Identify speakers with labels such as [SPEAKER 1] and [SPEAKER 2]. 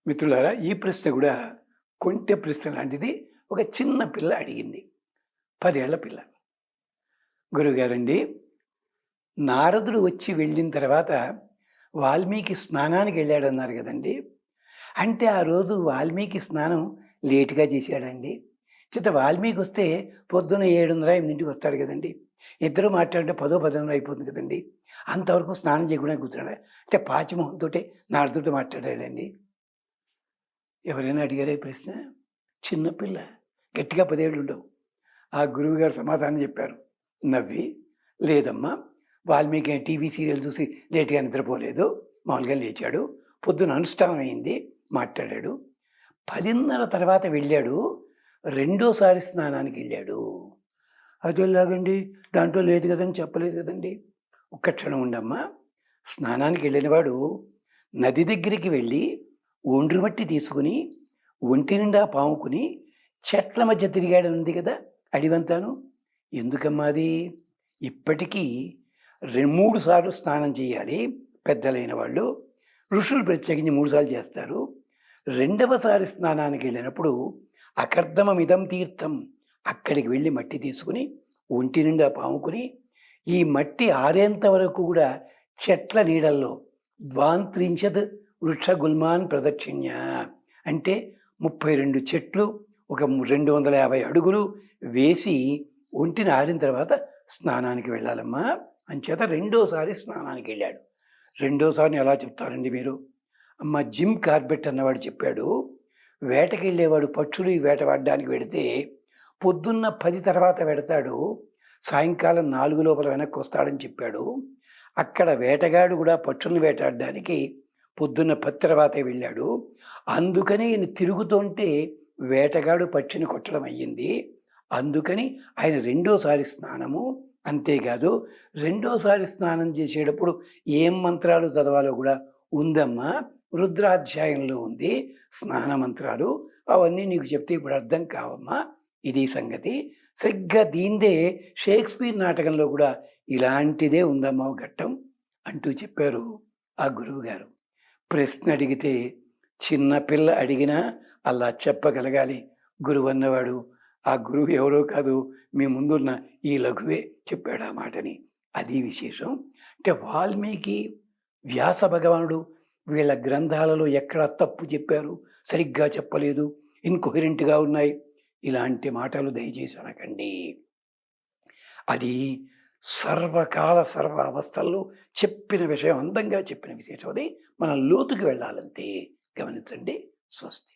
[SPEAKER 1] మిత్రులారా, ఈ ప్రశ్న కూడా కొంటె ప్రశ్న లాంటిది. ఒక చిన్న పిల్ల అడిగింది. 10 ఏళ్ల పిల్ల. గురువుగారండి, నారదుడు వచ్చి వెళ్ళిన తర్వాత వాల్మీకి స్నానానికి వెళ్ళాడన్నారు కదండి. అంటే ఆ రోజు వాల్మీకి స్నానం లేట్‌గా చేశాడండి. వాల్మీకి వస్తే పొద్దున 7:30, 8కి వస్తాడు కదండి. ఇద్దరు మాట్లాడితే 10, 11 అయిపోతుంది కదండి. అంతవరకు స్నానం చేయకుండా కూర్చున్నాడా? అంటే పాచిమొహంతోటే నారదుడితో మాట్లాడాడండి. ఎవరైనా అడిగారా ఈ ప్రశ్న? చిన్నపిల్ల. గట్టిగా 10 ఏళ్ళు ఉండవు. ఆ గురువుగారు సమాధానం చెప్పారు నవ్వి. లేదమ్మా, వాల్మీకి టీవీ సీరియల్ చూసి లేట్‌గా నిద్రపోలేదు. మామూలుగా లేచాడు. పొద్దున అనుష్ఠానం అయింది. మాట్లాడాడు. 10:30 తర్వాత వెళ్ళాడు. రెండోసారి స్నానానికెళ్ళాడు. అదెలాగండి? దాంట్లో లేదు కదని చెప్పలేదు కదండి. ఒక్క క్షణం ఉండమ్మా. స్నానానికి వెళ్ళినవాడు నది దగ్గరికి వెళ్ళి ఒండ్రు మట్టి తీసుకుని ఒంటి నిండా పాముకుని చెట్ల మధ్య తిరిగాడని ఉంది కదా అడివంతాను. ఎందుకమ్మా అది? ఇప్పటికీ 3 సార్లు స్నానం చేయాలి పెద్దలైన వాళ్ళు. ఋషులు ప్రత్యేకించి 3 సార్లు చేస్తారు. రెండవసారి స్నానానికి వెళ్ళినప్పుడు అకర్దమమిదం తీర్థం, అక్కడికి వెళ్ళి మట్టి తీసుకుని ఒంటి నిండా పాముకుని ఈ మట్టి ఆరేంత వరకు కూడా చెట్ల నీడల్లో ద్వాంత్రించద్ వృక్ష గుల్మాన్ ప్రదక్షిణ్య, అంటే 32 చెట్లు, ఒక 250 అడుగులు వేసి ఒంటిని ఆరిన తర్వాత స్నానానికి వెళ్ళాలమ్మా. అంచేత రెండోసారి స్నానానికి వెళ్ళాడు. రెండోసారిని ఎలా చెప్తారండి మీరు? అమ్మ, జిమ్ కార్బెట్ అన్నవాడు చెప్పాడు, వేటకి వెళ్ళేవాడు పక్షులు వేటవాడడానికి వెడితే పొద్దున్న 10 తర్వాత వెడతాడు, సాయంకాలం 4 లోపల వెనక్కి వస్తాడని చెప్పాడు. అక్కడ వేటగాడు కూడా పక్షులను వేటాడడానికి పొద్దున్న 10 తర్వాతే వెళ్ళాడు. అందుకని ఈయన తిరుగుతుంటే వేటగాడు పక్షిని కొట్టడం అయ్యింది. అందుకని ఆయన రెండోసారి స్నానము. అంతేకాదు, రెండోసారి స్నానం చేసేటప్పుడు ఏం మంత్రాలు చదవాలో కూడా ఉందమ్మా. రుద్రాధ్యాయంలో ఉంది స్నాన మంత్రాలు. అవన్నీ నీకు చెప్తే ఇప్పుడు అర్థం కావమ్మా. ఇది సంగతి. సరిగ్గా దీందే షేక్స్పియర్ నాటకంలో కూడా ఇలాంటిదే ఉందమ్మా ఘట్టం అంటూ చెప్పారు ఆ గురువు గారు. ప్రశ్న అడిగితే చిన్నపిల్ల అడిగినా అలా చెప్పగలగాలి. గురువు అన్నవాడు ఆ గురువు ఎవరో కాదు, మీ ముందున్న ఈ లఘువే చెప్పాడు ఆ మాటని. అది విశేషం. అంటే వాల్మీకి, వ్యాస భగవానుడు వీళ్ళ గ్రంథాలలో ఎక్కడ తప్పు చెప్పారు, సరిగ్గా చెప్పలేదు, ఇన్కొహరెంట్గా ఉన్నాయి, ఇలాంటి మాటలు దయచేసి అనకండి. అది సర్వకాల సర్వ అవస్థల్లో చెప్పిన విషయం, అందంగా చెప్పిన విశేషం. అది మనం లోతుకి వెళ్ళాలంతే. గమనించండి. స్వస్తి.